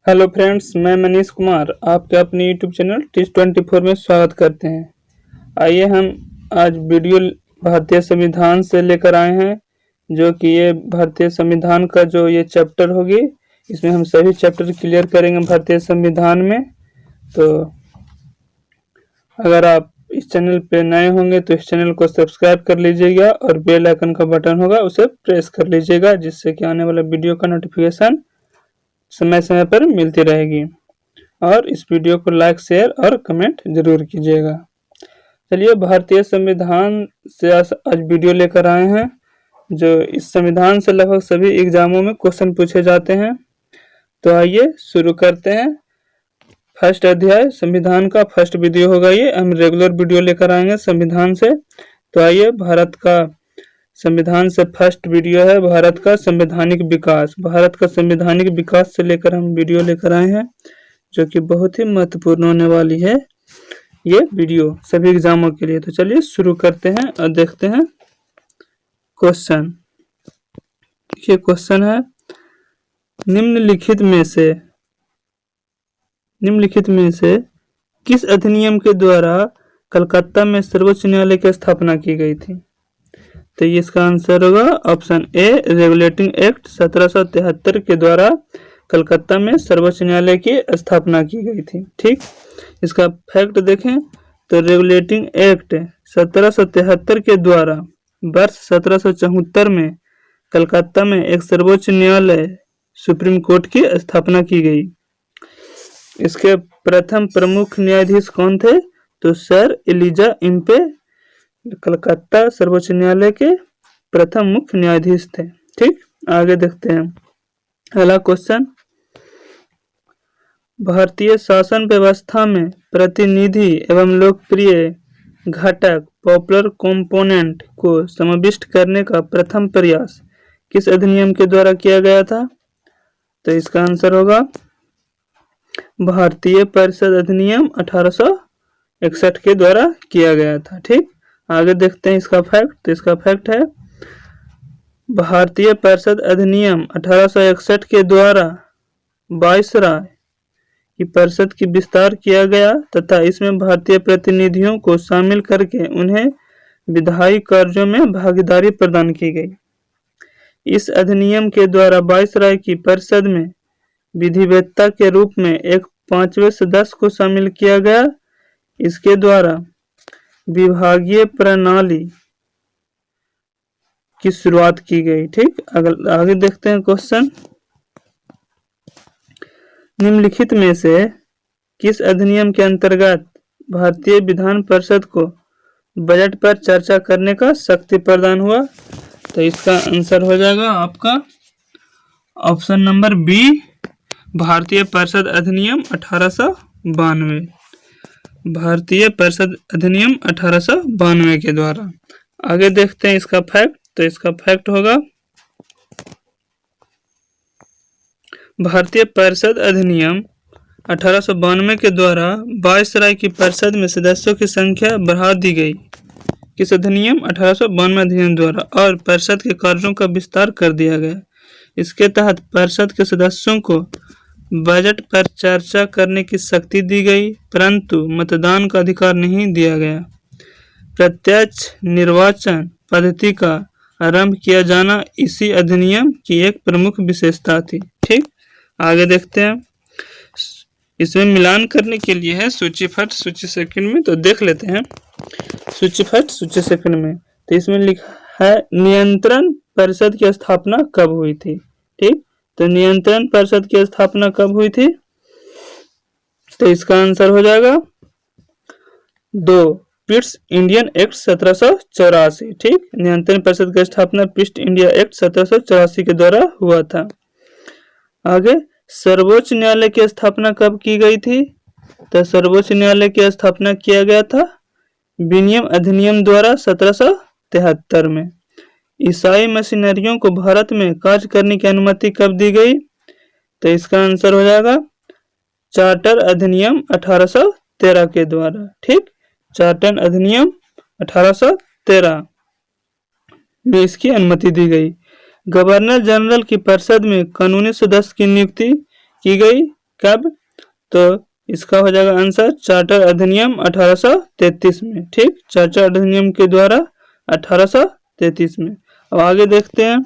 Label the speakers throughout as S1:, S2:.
S1: Hello friends, मैं मनीष कुमार आपके अपने यूट्यूब चैनल टीच24 में स्वागत करते हैं। आइए हम आज वीडियो भारतीय संविधान से लेकर आए हैं, जो कि ये भारतीय संविधान का जो ये चैप्टर होगी, इसमें हम सभी चैप्टर क्लियर करेंगे भारतीय संविधान में। तो अगर आप इस चैनल पे नए होंगे तो इस चैनल को सब्सक्राइब कर लीजिएगा और बेल आइकन का बटन होगा उसे प्रेस कर लीजिएगा, जिससे कि आने वाला वीडियो का नोटिफिकेशन समय समय पर मिलती रहेगी। और इस वीडियो को लाइक, शेयर और कमेंट जरूर कीजिएगा। चलिए, भारतीय संविधान से आज वीडियो लेकर आए हैं, जो इस संविधान से लगभग सभी एग्जामों में क्वेश्चन पूछे जाते हैं। तो आइए शुरू करते हैं। फर्स्ट अध्याय संविधान का फर्स्ट वीडियो होगा ये। हम रेगुलर वीडियो लेकर आएंगे संविधान से। तो आइए, भारत का संविधान से फर्स्ट वीडियो है भारत का संवैधानिक विकास। भारत का संवैधानिक विकास से लेकर हम वीडियो लेकर आए हैं, जो कि बहुत ही महत्वपूर्ण होने वाली है ये वीडियो सभी एग्जामों के लिए। तो चलिए शुरू करते हैं और देखते हैं क्वेश्चन। ये क्वेश्चन है, निम्नलिखित में से किस अधिनियम के द्वारा कलकत्ता में सर्वोच्च न्यायालय की स्थापना की गई थी? तो ये इसका आंसर होगा ऑप्शन ए, रेगुलेटिंग एक्ट 1773 के द्वारा कलकत्ता में सर्वोच्च न्यायालय की स्थापना की गई थी। ठीक, इसका फैक्ट देखें तो रेगुलेटिंग एक्ट 1773 के द्वारा वर्ष 1774 में कलकत्ता में एक सर्वोच्च न्यायालय सुप्रीम कोर्ट की स्थापना की गई। इसके प्रथम प्रमुख न्यायाधीश कौन थे? तो सर एलिजा इम्पे कलकत्ता सर्वोच्च न्यायालय के प्रथम मुख्य न्यायाधीश थे। ठीक, आगे देखते हैं अगला क्वेश्चन। भारतीय शासन व्यवस्था में प्रतिनिधि एवं लोकप्रिय घटक पॉपुलर कंपोनेंट को समाविष्ट करने का प्रथम प्रयास किस अधिनियम के द्वारा किया गया था? तो इसका आंसर होगा भारतीय परिषद अधिनियम 1861 के द्वारा किया गया था। ठीक, आगे देखते हैं इसका फैक्ट। तो इसका फैक्ट है, भारतीय परिषद अधिनियम 1861 के द्वारा वायसराय की परिषद की विस्तार किया गया तथा इसमें भारतीय प्रतिनिधियों को शामिल करके उन्हें विधायी कार्यों में भागीदारी प्रदान की गई। इस अधिनियम के द्वारा वायसराय की परिषद में विधिवेत्ता के रूप में एक 5वें सदस्य को शामिल किया गया। इसके द्वारा विभागीय प्रणाली की शुरुआत की गई। ठीक, आगे देखते हैं क्वेश्चन। निम्नलिखित में से किस अधिनियम के अंतर्गत भारतीय विधान परिषद को बजट पर चर्चा करने का शक्ति प्रदान हुआ? तो इसका आंसर हो जाएगा आपका ऑप्शन नंबर बी, भारतीय परिषद अधिनियम 1892। भारतीय परिषद अधिनियम 1892 के द्वारा। आगे देखते हैं इसका फैक्ट। तो इसका फैक्ट होगा, भारतीय परिषद अधिनियम 1892 के द्वारा वायसराय की परिषद में सदस्यों की संख्या बढ़ा दी गई। किस अधिनियम? 1892 अधिनियम द्वारा। और परिषद के कार्यों का विस्तार कर दिया गया। इसके तहत परिषद के सदस्यों को बजट पर चर्चा करने की शक्ति दी गई, परंतु मतदान का अधिकार नहीं दिया गया। प्रत्यक्ष निर्वाचन पद्धति का आरंभ किया जाना इसी अधिनियम की एक प्रमुख विशेषता थी। ठीक, आगे देखते हैं। इसमें मिलान करने के लिए है सूची फट सूची सेकंड में, तो देख लेते हैं सूची फट सूची सेकंड में। तो इसमें लिखा है नियंत्रण परिषद की स्थापना कब हुई थी? ठीक, तो नियंत्रण परिषद की स्थापना कब हुई थी? तो इसका आंसर हो जाएगा 2, पिट्स इंडियन एक्ट 1784। ठीक, नियंत्रण परिषद की स्थापना पिट्स इंडिया एक्ट 1784 के द्वारा हुआ था। आगे, सर्वोच्च न्यायालय की स्थापना कब की गई थी? तो सर्वोच्च न्यायालय की स्थापना किया गया था विनियम अधिनियम द्वारा 1773 में। ईसाई मशीनरियों को भारत में कार्य करने की अनुमति कब दी गई? तो इसका आंसर हो जाएगा चार्टर अधिनियम 1813 के द्वारा। ठीक, चार्टर अधिनियम 1813 में इसकी अनुमति दी गई। गवर्नर जनरल की परिषद में कानूनी सदस्य की नियुक्ति की गई कब? तो इसका हो जाएगा आंसर चार्टर अधिनियम 1833 में। ठीक, चार्टर अधिनियम के द्वारा 1833 में। अब आगे देखते हैं,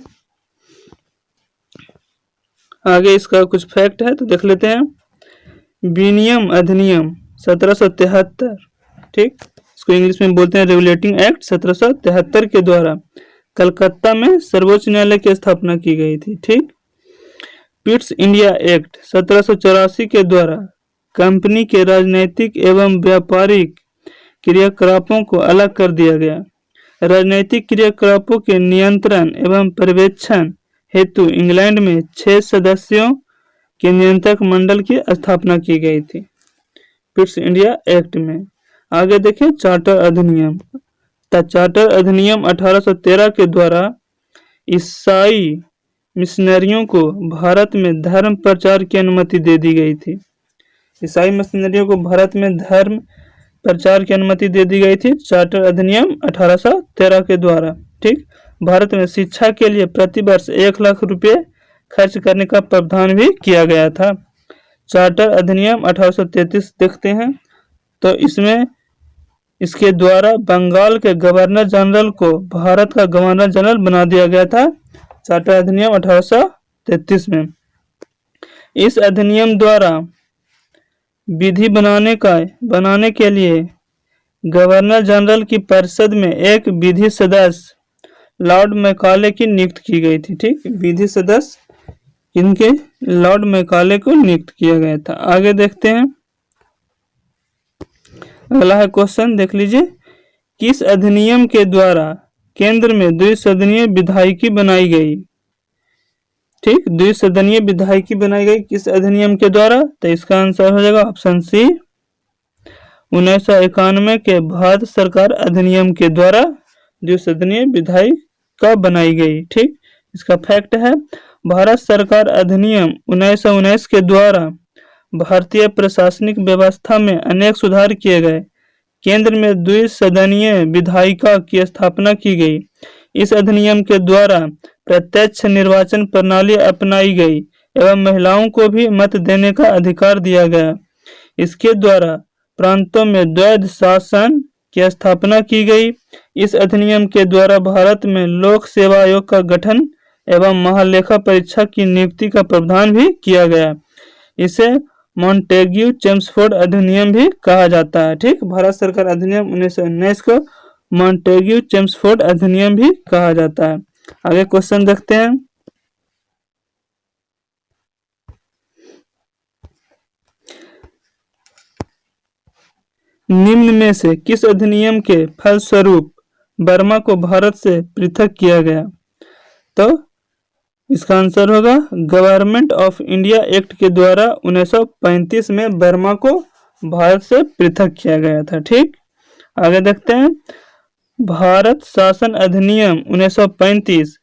S1: आगे इसका कुछ फैक्ट है तो देख लेते हैं। विनियम अधिनियम 1773, ठीक, इसको इंग्लिश में बोलते हैं रेगुलेटिंग एक्ट 1773 के द्वारा कलकत्ता में सर्वोच्च न्यायालय की स्थापना की गई थी। ठीक, पिट्स इंडिया एक्ट 1784 के द्वारा कंपनी के राजनीतिक एवं व्यापारिक क्रियाकलापों को अलग कर दिया गया। राजनीतिक क्रियाकलापों के नियंत्रण एवं पर्यवेक्षण हेतु इंग्लैंड में 6 सदस्यों के नियंत्रक मंडल की स्थापना की गई थी पिट्स इंडिया एक्ट में। आगे देखें चार्टर अधिनियम। चार्टर अधिनियम 1813 के द्वारा ईसाई मिशनरियों को भारत में धर्म प्रचार की अनुमति दे दी गई थी। ईसाई मिशनरियों को भारत में धर्म प्रचार की अनुमति दे दी गई थी चार्टर अधिनियम 1813 के द्वारा। ठीक, भारत में शिक्षा के लिए प्रति वर्ष 1 लाख रुपए खर्च करने का प्रावधान भी किया गया था। चार्टर अधिनियम 1833 देखते हैं तो इसमें इसके द्वारा बंगाल के गवर्नर जनरल को भारत का गवर्नर जनरल बना दिया गया था चार्टर अधिनियम 1833 में। इस अधिनियम द्वारा विधि बनाने के लिए गवर्नर जनरल की परिषद में एक विधि सदस्य लॉर्ड मैकाले की नियुक्त की गई थी। ठीक, विधि सदस्य इनके लॉर्ड मैकाले को नियुक्त किया गया था। आगे देखते हैं, अगला है क्वेश्चन, देख लीजिए। किस अधिनियम के द्वारा केंद्र में द्विसदनीय विधायिकी बनाई गई? ठीक, द्विसदनीय विधायिकी बनाई गई किस अधिनियम के द्वारा? तो इसका आंसर हो जाएगा ऑप्शन सी 1991 के भारत सरकार अधिनियम के द्वारा द्विसदनीय विधायिका बनाई गई। ठीक, इसका फैक्ट है भारत सरकार अधिनियम 1919 के द्वारा भारतीय प्रशासनिक व्यवस्था में अनेक सुधार किए गए। केंद्र में द्विसदनीय विधायिका की स्थापना की गई। इस अधिनियम के द्वारा प्रत्यक्ष निर्वाचन प्रणाली अपनाई गई एवं महिलाओं को भी मत देने का अधिकार दिया गया। इसके द्वारा प्रांतों में द्वैध शासन की स्थापना की गई। इस अधिनियम के द्वारा भारत में लोक सेवा आयोग का गठन एवं महालेखा परीक्षक की नियुक्ति का प्रावधान भी किया गया। इसे मॉन्टेग्यू चेम्सफोर्ड अधिनियम भी कहा जाता है। ठीक, भारत सरकार अधिनियम 1919 को मॉन्टेग्यू चेम्सफोर्ड अधिनियम भी कहा जाता है। आगे क्वेश्चन देखते हैं, निम्न में से किस अधिनियम के फलस्वरूप बर्मा को भारत से पृथक किया गया? तो इसका आंसर होगा गवर्नमेंट ऑफ इंडिया एक्ट के द्वारा 1935 में बर्मा को भारत से पृथक किया गया था। ठीक, आगे देखते हैं, भारत शासन अधिनियम 1935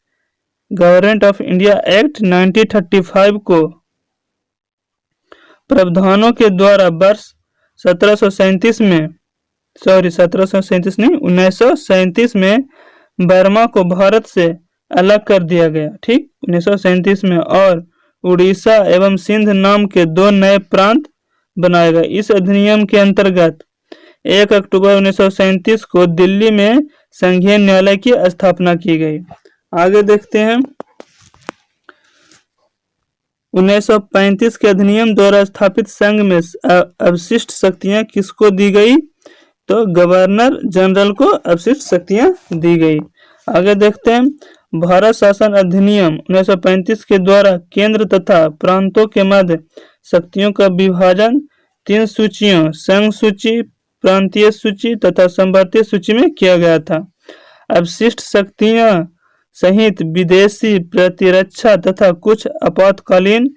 S1: गवर्नमेंट ऑफ इंडिया एक्ट 1935 को प्रावधानों के द्वारा वर्ष 1737 नहीं 1937 में बर्मा को भारत से अलग कर दिया गया। ठीक, 1937 में, और उड़ीसा एवं सिंध नाम के 2 नए प्रांत बनाए गए। इस अधिनियम के अंतर्गत 1 अक्टूबर 1937 को दिल्ली में संघीय न्यायालय की स्थापना की गई। आगे देखते हैं, 1935 के अधिनियम द्वारा स्थापित संघ में अवशिष्ट शक्तियां किसको दी गई? तो गवर्नर जनरल को अवशिष्ट शक्तियां दी गई। आगे देखते हैं, भारत शासन अधिनियम 1935 के द्वारा केंद्र तथा प्रांतों के मध्य शक्तियों का विभाजन 3 सूचियों संघ सूची, प्रांतीय सूची तथा संवर्ती सूची में किया गया था। अवशिष्ट शक्तियां सहित विदेशी प्रतिरक्षा तथा कुछ आपातकालीन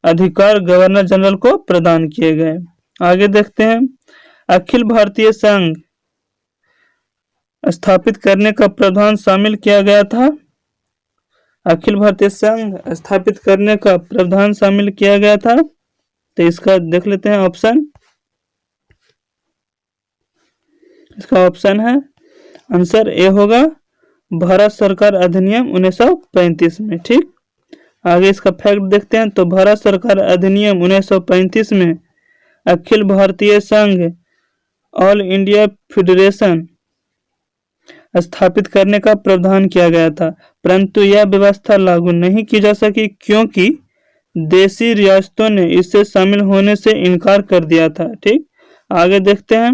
S1: अधिकार गवर्नर जनरल को प्रदान किए गए। आगे देखते हैं, अखिल भारतीय संघ स्थापित करने का प्रावधान शामिल किया गया था। अखिल भारतीय संघ स्थापित करने का प्रावधान शामिल किया गया था। तो इसका देख लेते हैं ऑप्शन, इसका ऑप्शन है आंसर ए होगा भारत सरकार अधिनियम 1935 में। ठीक, आगे इसका फैक्ट देखते हैं। तो भारत सरकार अधिनियम 1935 में अखिल भारतीय संघ ऑल इंडिया फेडरेशन स्थापित करने का प्रावधान किया गया था, परंतु यह व्यवस्था लागू नहीं की जा सकी क्योंकि देशी रियासतों ने इससे शामिल होने से इनकार कर दिया था। ठीक, आगे देखते हैं।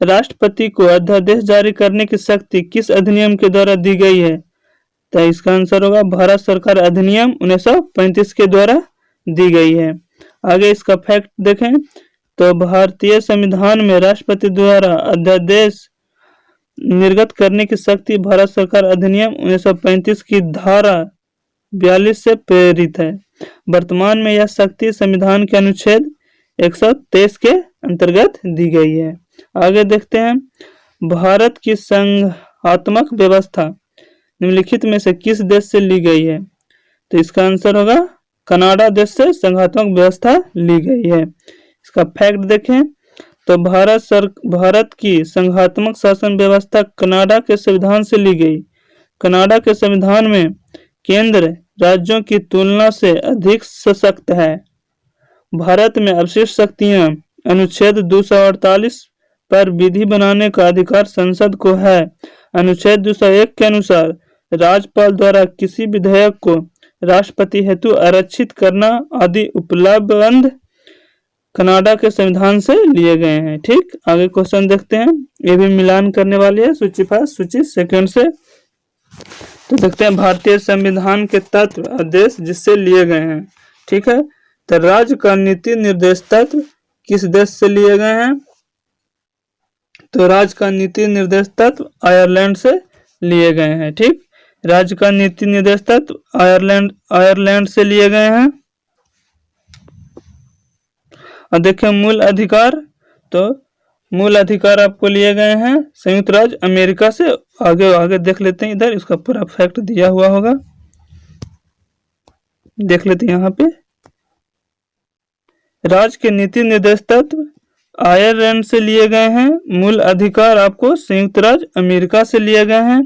S1: राष्ट्रपति को अध्यादेश जारी करने की शक्ति किस अधिनियम के द्वारा दी गई है? तो इसका आंसर होगा भारत सरकार अधिनियम 1935 के द्वारा दी गई है। आगे इसका फैक्ट देखें। तो भारतीय संविधान में राष्ट्रपति द्वारा अध्यादेश निर्गत करने की शक्ति भारत सरकार अधिनियम 1935 की धारा 42 से प्रेरित है। वर्तमान में यह शक्ति संविधान के अनुच्छेद 123 के अंतर्गत दी गई है। आगे देखते हैं। भारत की संघात्मक व्यवस्था निम्नलिखित में से किस देश से ली गई है? तो इसका आंसर होगा कनाडा देश से संघात्मक व्यवस्था ली गई है। इसका फैक्ट देखें। तो भारत की संघात्मक शासन व्यवस्था कनाडा के संविधान से ली गई। कनाडा के संविधान में केंद्र राज्यों की तुलना से अधिक सशक्त है। भारत में अवशिष्ट शक्तियां अनुच्छेद 248 पर विधि बनाने का अधिकार संसद को है। अनुच्छेद 201 के अनुसार राज्यपाल द्वारा किसी विधेयक को राष्ट्रपति हेतु आरक्षित करना आदि उपलब्ध कनाडा के संविधान से लिए गए हैं। ठीक, आगे क्वेश्चन देखते हैं। ये भी मिलान करने वाली है सूची फर्स्ट सूची सेकंड से। तो देखते हैं भारतीय संविधान के तत्व आदेश जिससे लिए गए हैं। ठीक है, तो राज्य का नीति निर्देश तत्व किस देश से लिए गए हैं? तो राज्य का नीति निर्देश तत्व आयरलैंड से लिए गए हैं। ठीक, राज्य का नीति निर्देश तत्व आयरलैंड से लिए गए हैं। और देखिए मूल अधिकार, तो मूल अधिकार आपको लिए गए हैं संयुक्त राज्य अमेरिका से। आगे देख लेते हैं, इधर इसका पूरा फैक्ट दिया हुआ होगा, देख लेते हैं। यहाँ पे राज्य के नीति निर्देश तत्व आयरलैंड से लिए गए हैं। मूल अधिकार आपको संयुक्त राज्य अमेरिका से लिए गए हैं।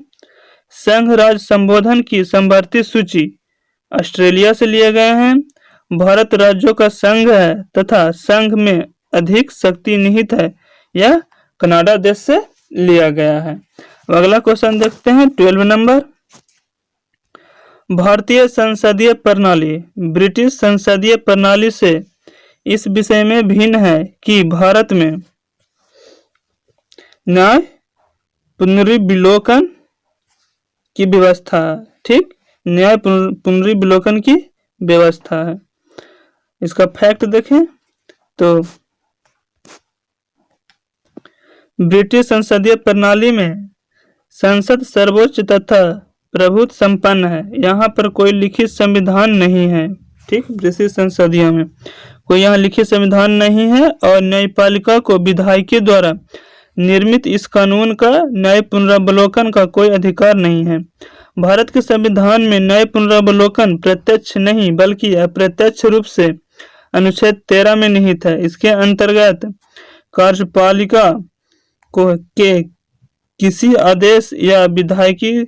S1: संघ राज्य संबोधन की समवर्ती सूची ऑस्ट्रेलिया से लिए गए हैं। भारत राज्यों का संघ है तथा संघ में अधिक शक्ति निहित है, यह कनाडा देश से लिया गया है। अगला क्वेश्चन देखते हैं 12 नंबर। भारतीय संसदीय प्रणाली ब्रिटिश संसदीय प्रणाली से इस विषय में भिन्न है कि भारत में न्याय पुनर्विलोकन की व्यवस्था है। ठीक, न्याय पुनर्विलोकन की व्यवस्था है। इसका फैक्ट देखें। तो ब्रिटिश संसदीय प्रणाली में संसद सर्वोच्च तथा प्रभुत्व संपन्न है। यहाँ पर कोई लिखित संविधान नहीं है। ठीक, ब्रिटिश संसदीय में कोई यहाँ लिखित संविधान नहीं है और न्यायपालिका को विधायिका द्वारा निर्मित इस कानून का न्याय पुनरावलोकन का कोई अधिकार नहीं है। भारत के संविधान में न्याय पुनरावलोकन प्रत्यक्ष नहीं बल्कि अप्रत्यक्ष रूप से अनुच्छेद 13 में निहित है। इसके अंतर्गत कार्यपालिका को के किसी आदेश या विधायिका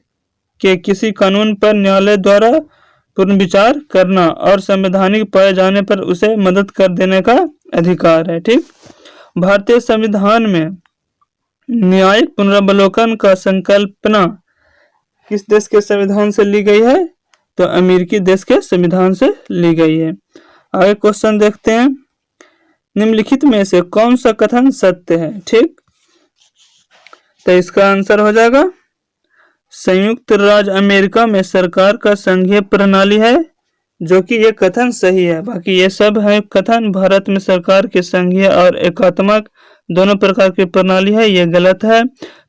S1: के किसी कानून पर न्यायालय द्वारा पुनर्विचार करना और संवैधानिक पाए जाने पर उसे मदद कर देने का अधिकार है। ठीक, भारतीय संविधान में न्यायिक पुनरावलोकन का संकल्पना किस देश के संविधान से ली गई है? तो अमेरिकी देश के संविधान से ली गई है। आगे क्वेश्चन देखते हैं। निम्नलिखित में से कौन सा कथन सत्य है? ठीक, तो इसका आंसर हो जाएगा संयुक्त राज्य अमेरिका में सरकार का संघीय प्रणाली है, जो कि ये कथन सही है। बाकी ये सब है कथन भारत में सरकार के संघीय और एकात्मक दोनों प्रकार की प्रणाली है, ये गलत है।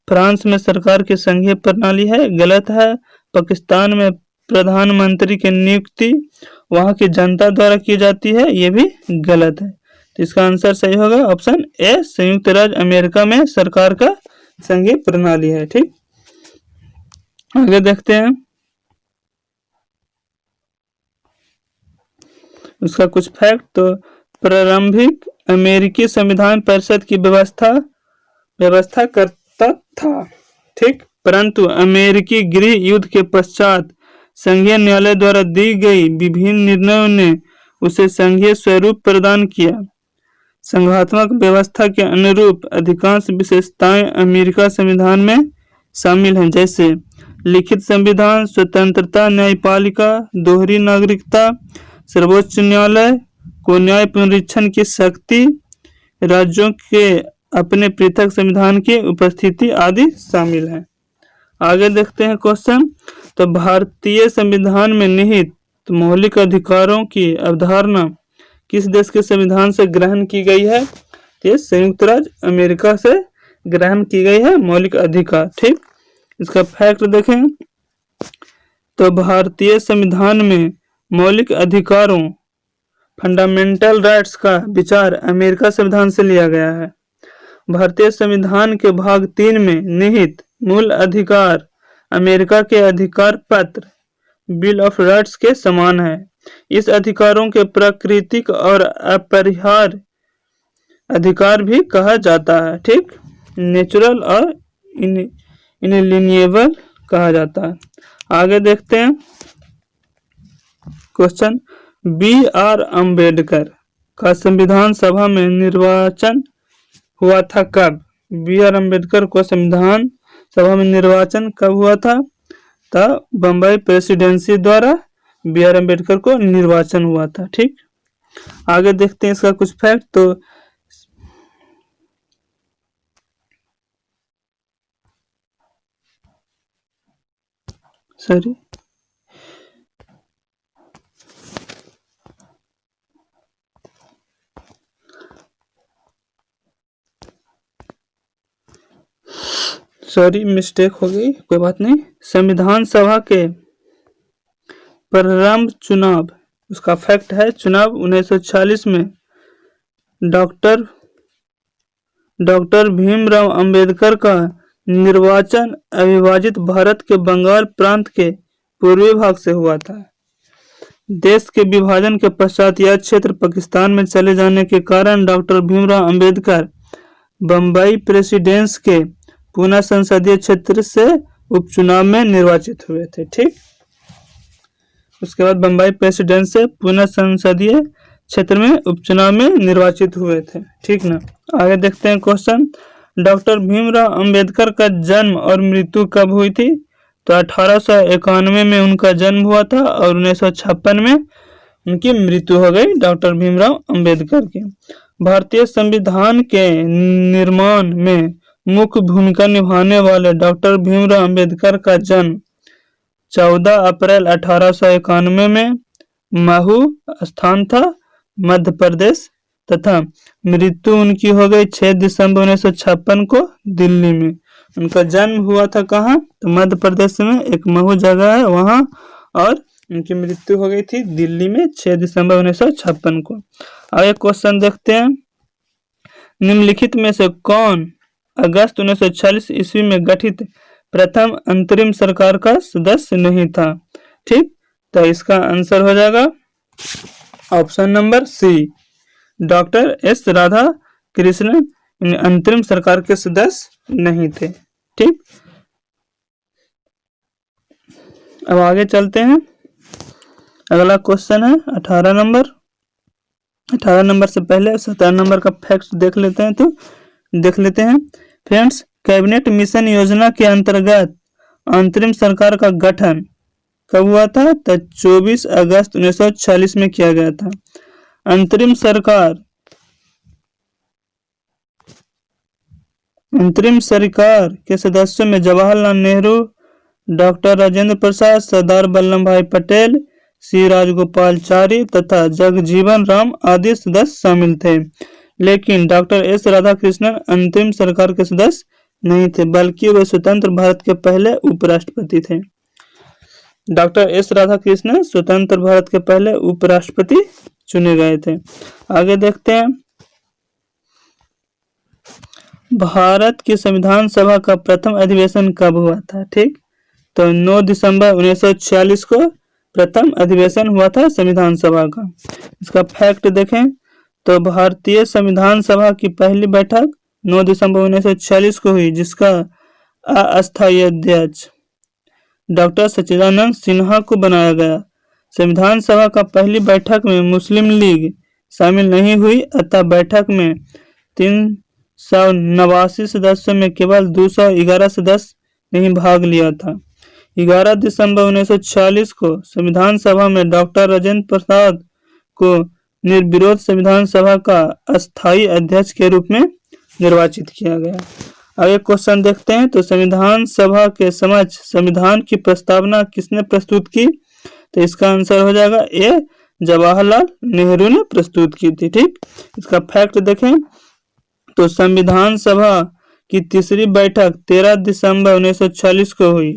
S1: फ्रांस में सरकार की संघीय प्रणाली है, गलत है। पाकिस्तान में प्रधानमंत्री की नियुक्ति वहां की जनता द्वारा की जाती है, ये भी गलत है। तो इसका आंसर सही होगा ऑप्शन ए, संयुक्त राज्य अमेरिका में सरकार का संघीय प्रणाली है। ठीक, आगे देखते हैं। उसका कुछ फैक्ट। तो प्रारंभिक अमेरिकी संविधान परिषद की व्यवस्था करता था। ठीक, परंतु अमेरिकी गृह युद्ध के पश्चात संघीय न्यायालय द्वारा दी गई विभिन्न निर्णयों ने उसे संघीय स्वरूप प्रदान किया। संघात्मक व्यवस्था के अनुरूप अधिकांश विशेषताएं अमेरिका संविधान में शामिल हैं, जैसे लिखित संविधान, स्वतंत्रता, न्यायपालिका, दोहरी नागरिकता, सर्वोच्च न्यायालय को न्याय पुनरीक्षण की शक्ति, राज्यों के अपने पृथक संविधान की उपस्थिति आदि शामिल हैं। आगे देखते हैं क्वेश्चन। तो भारतीय संविधान में निहित मौलिक अधिकारों की अवधारणा किस देश के संविधान से ग्रहण की गई है? ये संयुक्त राज्य अमेरिका से ग्रहण की गई है मौलिक अधिकार। ठीक, इसका फैक्ट देखें तो भारतीय संविधान में मौलिक अधिकारों फंडामेंटल राइट्स का विचार अमेरिका संविधान से लिया गया है। भारतीय संविधान के भाग 3 में निहित मूल अधिकार अमेरिका के अधिकार पत्र बिल ऑफ राइट्स के समान है। इस अधिकारों के प्राकृतिक और अपरिहार्य अधिकार भी कहा जाता है। ठीक, नेचुरल और इनएलिएनेबल कहा जाता है। आगे देखते हैं क्वेश्चन। B.R. अम्बेडकर का संविधान सभा में निर्वाचन हुआ था कब? B.R. अम्बेडकर को संविधान सभा में निर्वाचन कब हुआ था? बम्बई प्रेसिडेंसी द्वारा B.R. अम्बेडकर को निर्वाचन हुआ था। ठीक, आगे देखते हैं इसका कुछ फैक्ट। तो सॉरी मिस्टेक हो गई, कोई बात नहीं। संविधान सभा के प्रारंभ चुनाव, उसका फैक्ट है चुनाव 1940 में डॉक्टर भीमराव अंबेडकर का निर्वाचन अविभाजित भारत के बंगाल प्रांत के पूर्वी भाग से हुआ था। देश के विभाजन के पश्चात यह क्षेत्र पाकिस्तान में चले जाने के कारण डॉक्टर भीमराव अंबेडकर बम्बई प्रेसिडेंस के पुणे संसदीय क्षेत्र से उपचुनाव में निर्वाचित हुए थे। ठीक, उसके बाद बम्बई प्रेसिडेंस से पुणे संसदीय क्षेत्र में उपचुनाव में निर्वाचित हुए थे। ठीक ना, आगे देखते हैं क्वेश्चन। डॉक्टर भीमराव अंबेडकर का जन्म और मृत्यु कब हुई थी? तो 1891 में उनका जन्म हुआ था और 1956 में उनकी मृत्यु हो गई डॉक्टर भीमराव अंबेडकर की। भारतीय संविधान के निर्माण में मुख्य भूमिका निभाने वाले डॉक्टर भीमराव अंबेडकर का जन्म 14 अप्रैल 1891 में महू स्थान था, मध्य प्रदेश, तथा मृत्यु उनकी हो गई 6 दिसंबर 1956 को दिल्ली में। उनका जन्म हुआ था कहाँ? तो मध्य प्रदेश में एक महू जगह है वहां, और उनकी मृत्यु हो गई थी दिल्ली में 6 दिसंबर 1956 को। आगे क्वेश्चन देखते हैं। निम्नलिखित में से कौन अगस्त 1940 ईस्वी में गठित प्रथम अंतरिम सरकार का सदस्य नहीं था? ठीक, तो इसका आंसर हो जाएगा option number C, doctor S Radhakrishnan अंतरिम सरकार के सदस्य नहीं थे। ठीक, अब आगे चलते हैं। अगला क्वेश्चन है 18 नंबर। 18 नंबर से पहले 17 नंबर का फैक्ट देख लेते हैं। तो देख लेते हैं फ्रेंड्स। कैबिनेट मिशन योजना के अंतर्गत अंतरिम सरकार का गठन कब हुआ था? तो 24 अगस्त 1946 में किया गया था। अंतरिम सरकार के सदस्यों में जवाहरलाल नेहरू, डॉक्टर राजेंद्र प्रसाद, सरदार वल्लभ भाई पटेल, सी राजगोपालाचारी तथा जगजीवन राम आदि सदस्य शामिल थे। लेकिन डॉक्टर एस राधाकृष्णन अंतरिम सरकार के सदस्य नहीं थे, बल्कि वे स्वतंत्र भारत के पहले उपराष्ट्रपति थे। डॉक्टर एस राधाकृष्णन स्वतंत्र भारत के पहले उपराष्ट्रपति चुने गए थे। आगे देखते हैं। भारत की संविधान सभा का प्रथम अधिवेशन कब हुआ था? ठीक, तो 9 दिसंबर 1946 को प्रथम अधिवेशन हुआ था संविधान सभा का। इसका फैक्ट देखें तो भारतीय संविधान सभा की पहली बैठक 9 दिसंबर 1946 को हुई, जिसका अस्थायी अध्यक्ष डॉक्टर सच्चिदानंद सिन्हा को बनाया गया। संविधान सभा का पहली बैठक में मुस्लिम लीग शामिल नहीं हुई, अतः बैठक में 389 सदस्यों में केवल 211 सदस्य ने भाग लिया था। 11 दिसंबर 1946 को संविधान सभा में डॉक्टर राजेंद्र प्रसाद को निर्विरोध संविधान सभा का अस्थायी अध्यक्ष के रूप में निर्वाचित किया गया। आगे क्वेश्चन देखते हैं। तो संविधान सभा के समक्ष संविधान की प्रस्तावना किसने प्रस्तुत की? तो इसका आंसर हो जाएगा ए, जवाहरलाल नेहरू ने प्रस्तुत की थी। ठीक, इसका फैक्ट देखें तो संविधान सभा की तीसरी बैठक 13 दिसंबर 1946 को हुई।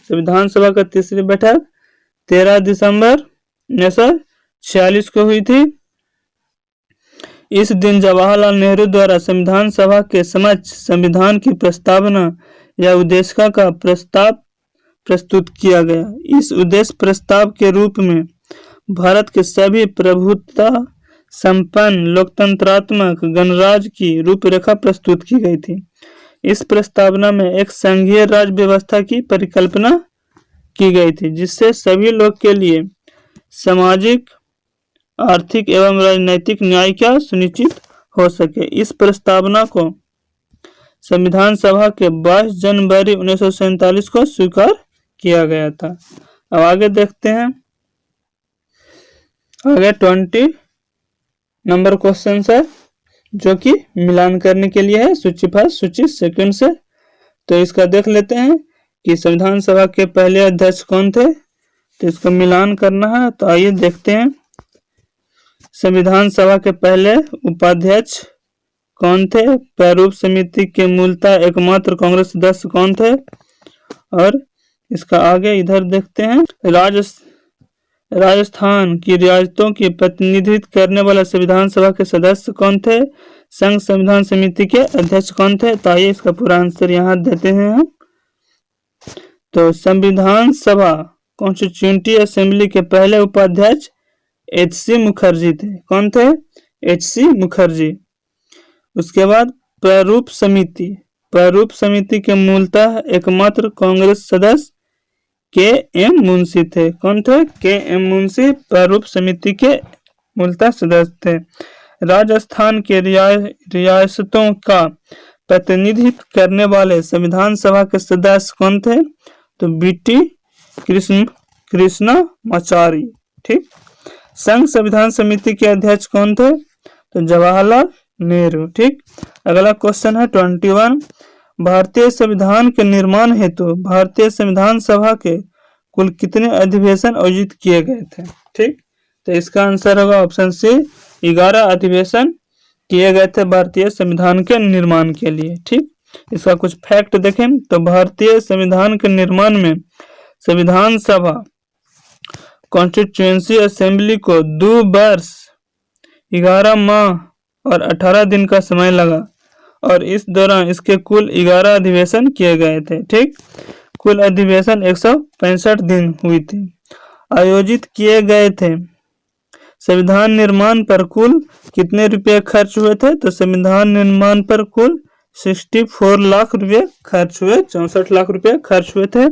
S1: संविधान सभा का तीसरी बैठक 13 दिसंबर 1946 को हुई थी। इस दिन जवाहरलाल नेहरू द्वारा संविधान सभा के समक्ष संविधान की प्रस्तावना या उद्देशिका का प्रस्ताव प्रस्तुत किया गया। इस उद्देश्य प्रस्ताव के रूप में भारत के सभी प्रभुत्व संपन्न लोकतंत्रात्मक गणराज्य की रूपरेखा प्रस्तुत की गई थी। इस प्रस्तावना में एक संघीय राज्य व्यवस्था की परिकल्पना की गई थी, जिससे सभी लोग के लिए सामाजिक, आर्थिक एवं राजनीतिक न्याय का सुनिश्चित हो सके। इस प्रस्तावना को संविधान सभा के 22 जनवरी 1947 को स्वीकार किया गया था। अब आगे देखते हैं। आगे 20 नंबर क्वेश्चन है, जो कि मिलान करने के लिए है सूची फर्स्ट सूची सेकंड से। तो इसका देख लेते हैं कि संविधान सभा के पहले अध्यक्ष कौन थे। तो इसका मिलान करना है। तो आइए देखते हैं। संविधान सभा के पहले उपाध्यक्ष कौन थे? प्रारूप समिति के मूलतः एकमात्र कांग्रेस सदस्य कौन थे? और इसका आगे इधर देखते हैं। राजस्थान की रियासतों की प्रतिनिधित्व करने वाला संविधान सभा के सदस्य कौन थे? संघ संविधान समिति के अध्यक्ष कौन थे? तो आइए इसका पूरा आंसर यहाँ देते हैं हम। तो संविधान सभा कॉन्स्टिट्यूएंट असेंबली के पहले उपाध्यक्ष एच.सी. मुखर्जी थे। कौन थे? एच.सी. मुखर्जी। उसके बाद प्रारूप समिति के मूलतः एकमात्र कांग्रेस सदस्य के.एम. मुंशी थे। कौन थे? के.एम. मुंशी प्रारूप समिति के मूलतः सदस्य थे। राजस्थान के रियासतों का प्रतिनिधित्व करने वाले संविधान सभा के सदस्य कौन थे? तो बी.टी. कृष्णमाचारी। ठीक। संघ संविधान समिति के अध्यक्ष कौन थे? तो जवाहरलाल नेहरू। ठीक। अगला क्वेश्चन है 21। भारतीय संविधान के निर्माण हेतु भारतीय संविधान सभा के कुल कितने अधिवेशन आयोजित किए गए थे? ठीक। तो इसका आंसर होगा ऑप्शन सी, 11 अधिवेशन किए गए थे भारतीय संविधान के निर्माण के लिए। ठीक। इसका कुछ फैक्ट देखें तो भारतीय संविधान के निर्माण में संविधान सभा कॉन्स्टिट्यूएंसी असेंबली को 2 वर्ष 11 माह और 18 दिन का समय लगा और इस दौरान इसके कुल 11 अधिवेशन किए गए थे। ठीक। कुल अधिवेशन 165 दिन हुई थी, आयोजित किए गए थे। संविधान निर्माण पर कुल कितने रुपए खर्च हुए थे? तो संविधान निर्माण पर कुल 64 लाख रुपए खर्च हुए, 64 लाख रुपए खर्च हुए थे।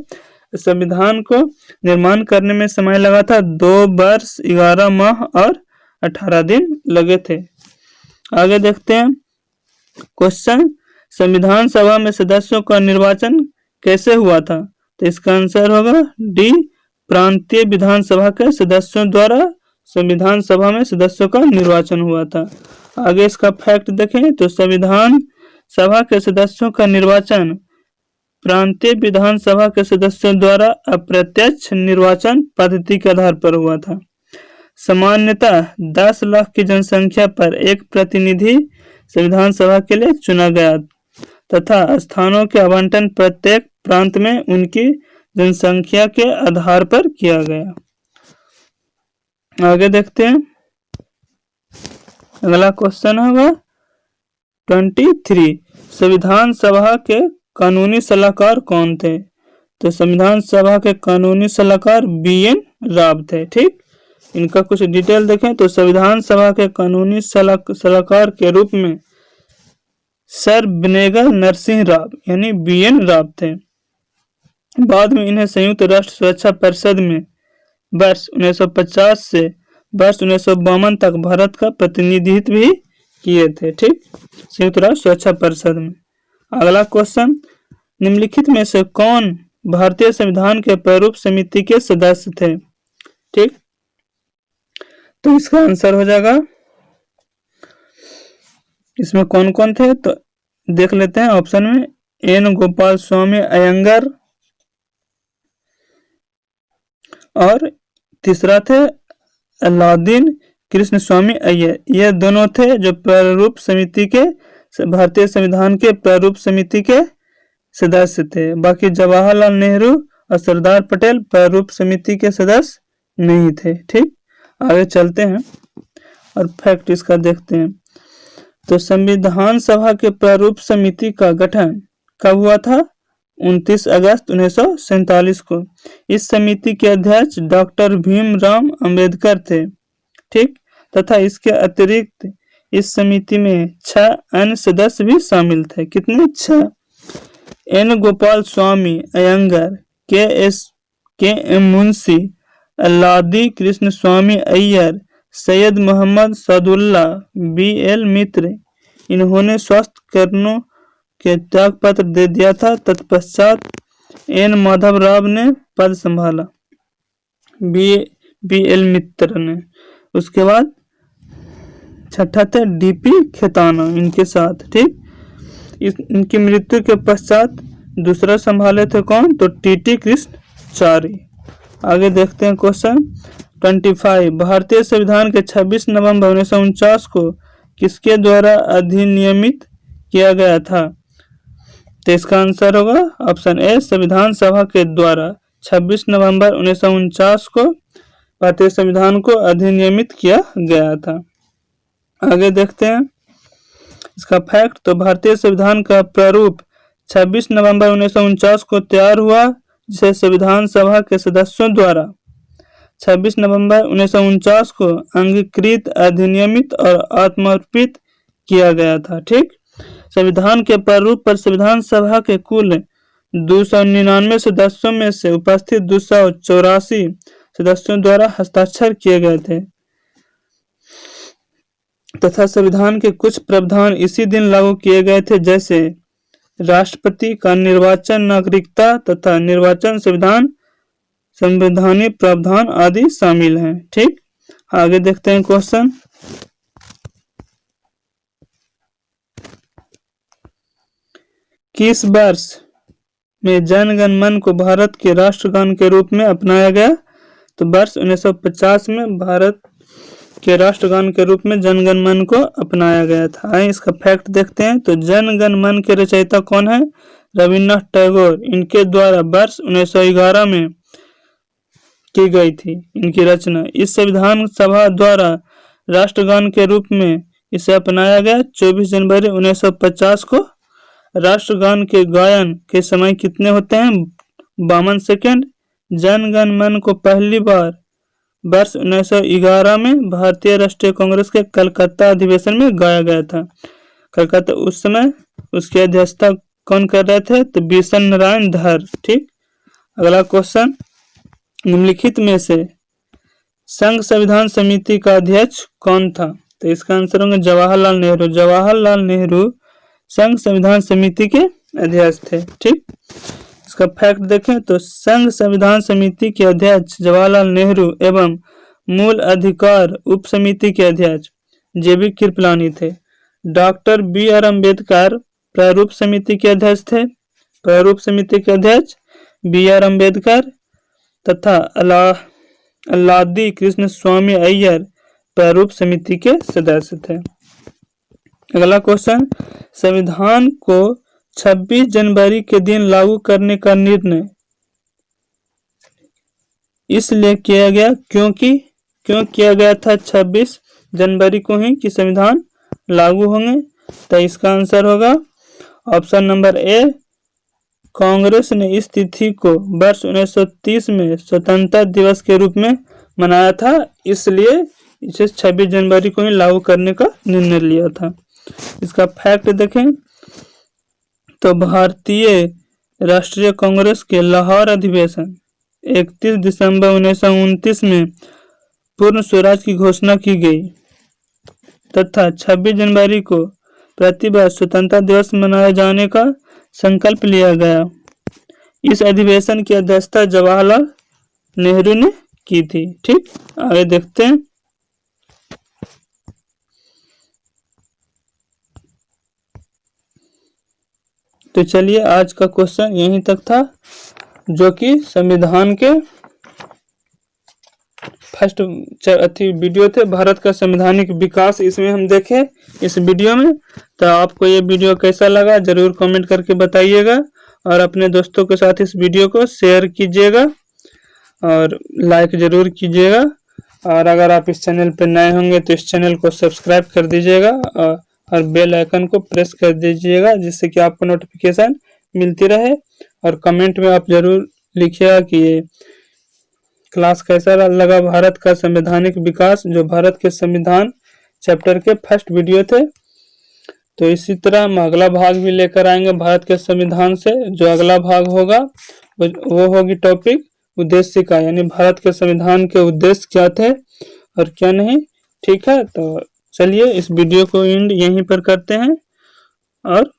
S1: संविधान को निर्माण करने में समय लगा था 2 वर्ष 11 माह और 18 दिन लगे थे। आगे देखते हैं क्वेश्चन, संविधान सभा में सदस्यों का निर्वाचन कैसे हुआ था? तो इसका आंसर होगा डी, प्रांतीय विधानसभा के सदस्यों द्वारा संविधान सभा में सदस्यों का निर्वाचन हुआ था। आगे इसका फैक्ट देखें तो संविधान सभा के सदस्यों का निर्वाचन प्रांतीय विधानसभा के सदस्यों द्वारा अप्रत्यक्ष निर्वाचन पद्धति के आधार पर हुआ था। सामान्यतः 10 लाख की जनसंख्या पर एक प्रतिनिधि संविधान सभा के लिए चुना गया तथा स्थानों के आवंटन प्रत्येक प्रांत में उनकी जनसंख्या के आधार पर किया गया। आगे देखते हैं। अगला क्वेश्चन होगा 23। संविधान सभा के कानूनी सलाहकार कौन थे? तो संविधान सभा के कानूनी सलाहकार बी.एन. राव थे। ठीक। इनका कुछ डिटेल देखें तो संविधान सभा के कानूनी सलाहकार के रूप में सर विनेगर नरसिंह राव यानी बी.एन. राव थे। बाद में इन्हें संयुक्त राष्ट्र सुरक्षा परिषद में वर्ष 1950 से वर्ष 1952 तक भारत का प्रतिनिधित्व भी किए थे। ठीक, संयुक्त राष्ट्र सुरक्षा परिषद में। अगला क्वेश्चन, निम्नलिखित में से कौन भारतीय संविधान के प्रारूप समिति के सदस्य थे? ठीक, तो इसका आंसर हो जाएगा, इसमें कौन कौन थे तो देख लेते हैं ऑप्शन में। एन गोपाल स्वामी अयंगर और तीसरा थे अलाउद्दीन कृष्ण स्वामी अय्यर। ये दोनों थे जो प्रारूप समिति के, भारतीय संविधान के प्रारूप समिति के सदस्य थे। बाकी जवाहरलाल नेहरू और सरदार पटेल प्रारूप समिति के सदस्य नहीं थे। ठीक, आगे चलते हैं और फैक्ट इसका देखते हैं। तो संविधान सभा के प्रारूप समिति का गठन कब हुआ था? 29 अगस्त 1947 को। इस समिति के अध्यक्ष डॉक्टर भीमराव अंबेडकर थे। ठीक, तथा इसके अतिरिक्त इस समिति में 6 अन्य सदस्य भी शामिल थे। कितने? 6। एन गोपाल स्वामी अयंगर, के एम मुंशी, अलाउद्दीन कृष्ण स्वामी अय्यर, सैयद मोहम्मद सादुल्ला, बी.एल. मित्र। इन्होंने स्वास्थ्य कारणों के त्याग पत्र दे दिया था। तत्पश्चात एन माधव राव ने पद संभाला, बी.एल. मित्र ने। उसके बाद छठा थे डी.पी. खेताना इनके साथ। ठीक, इनकी मृत्यु के पश्चात दूसरा संभाले थे कौन? तो टी.टी. कृष्णचारी। आगे देखते हैं क्वेश्चन 25, भारतीय संविधान के 26 नवंबर 1949 को किसके द्वारा अधिनियमित किया गया था? तो इसका आंसर होगा ऑप्शन ए, संविधान सभा के द्वारा 26 नवंबर 1949 को भारतीय संविधान को अधिनियमित किया गया था। आगे देखते हैं इसका फैक्ट। तो भारतीय संविधान का प्रारूप 26 नवंबर 1949 को तैयार हुआ, जिसे संविधान सभा के सदस्यों द्वारा 26 नवंबर 1949 को अंगीकृत, अधिनियमित और आत्मर्पित किया गया था। ठीक, संविधान के प्रारूप पर संविधान सभा के कुल 299 सदस्यों में से उपस्थित 284 सदस्यों द्वारा हस्ताक्षर किए गए थे तथा संविधान के कुछ प्रावधान इसी दिन लागू किए गए थे, जैसे राष्ट्रपति का निर्वाचन, नागरिकता तथा निर्वाचन, संवैधानिक प्रावधान आदि शामिल हैं। ठीक, आगे देखते हैं क्वेश्चन। किस वर्ष में जन गण मन को भारत के राष्ट्रगान के रूप में अपनाया गया? तो वर्ष 1950 में भारत के राष्ट्रगान के रूप में जन गण मन को अपनाया गया था। आइए इसका फैक्ट देखते हैं। तो जन गण मन के रचयिता कौन है? रविन्द्रनाथ टैगोर। इनके द्वारा वर्ष 1911 में की गई थी इनकी रचना। इस संविधान सभा द्वारा राष्ट्रगान के रूप में इसे अपनाया गया। 24 जनवरी 1950 को राष्ट्रगान के गायन के समय कितने होते हैं? 52 सेकेंड। जन गण मन को पहली बार वर्ष 1911 में भारतीय राष्ट्रीय कांग्रेस के कलकत्ता अधिवेशन में गाया गया था। कलकत्ता, उस समय उसकी अध्यक्षता कौन कर रहे थे? तो बिशन नारायण धर। ठीक, अगला क्वेश्चन, निम्नलिखित में से संघ संविधान समिति का अध्यक्ष कौन था? तो इसका आंसर होंगे जवाहरलाल नेहरू। जवाहरलाल नेहरू संघ संविधान समिति के अध्यक्ष थे। ठीक, इसका फैक्ट देखें तो संघ संविधान समिति के अध्यक्ष जवाहरलाल नेहरू एवं मूल अधिकार उप समिति के अध्यक्ष जे.बी. कृपलानी थे। Doctor B R. अम्बेडकर प्रारूप समिति के अध्यक्ष थे। प्रारूप समिति के अध्यक्ष बी.आर. अम्बेडकर तथा अलाउद्दीन कृष्ण स्वामी अय्यर प्रारूप समिति के सदस्य थे। अगला क्वेश्चन, संविधान को 26 जनवरी के दिन लागू करने का निर्णय इसलिए किया गया क्यों किया गया था 26 जनवरी को ही कि संविधान लागू होंगे? तो इसका आंसर होगा ऑप्शन नंबर ए, कांग्रेस ने इस तिथि को वर्ष 1930 में स्वतंत्रता दिवस के रूप में मनाया था, इसलिए इसे 26 जनवरी को ही लागू करने का निर्णय लिया था। इसका फैक्ट देखें तो भारतीय राष्ट्रीय कांग्रेस के लाहौर अधिवेशन 31 दिसंबर 1929 में पूर्ण स्वराज की घोषणा की गई तथा 26 जनवरी को प्रतिवर्ष स्वतंत्रता दिवस मनाए जाने का संकल्प लिया गया। इस अधिवेशन की अध्यक्षता जवाहरलाल नेहरू ने की थी। ठीक, आगे देखते हैं। तो चलिए आज का क्वेश्चन यहीं तक था, जो कि संविधान के फर्स्ट वीडियो थे, भारत का संवैधानिक विकास, इसमें हम देखे इस वीडियो में। तो आपको ये वीडियो कैसा लगा जरूर कमेंट करके बताइएगा और अपने दोस्तों के साथ इस वीडियो को शेयर कीजिएगा और लाइक जरूर कीजिएगा। और अगर आप इस चैनल पर नए होंगे तो इस चैनल को सब्सक्राइब कर दीजिएगा और बेल आइकन को प्रेस कर दीजिएगा, जिससे कि आपको नोटिफिकेशन मिलती रहे। और कमेंट में आप जरूर लिखिएगा कि ये क्लास कैसा लगा, भारत का संवैधानिक विकास, जो भारत के संविधान चैप्टर के फर्स्ट वीडियो थे। तो इसी तरह हम अगला भाग भी लेकर आएंगे भारत के संविधान से। जो अगला भाग होगा वो होगी टॉपिक उद्देश्य का, यानी भारत के संविधान के उद्देश्य क्या थे और क्या नहीं। ठीक है, तो चलिए इस वीडियो को एंड यहीं पर करते हैं और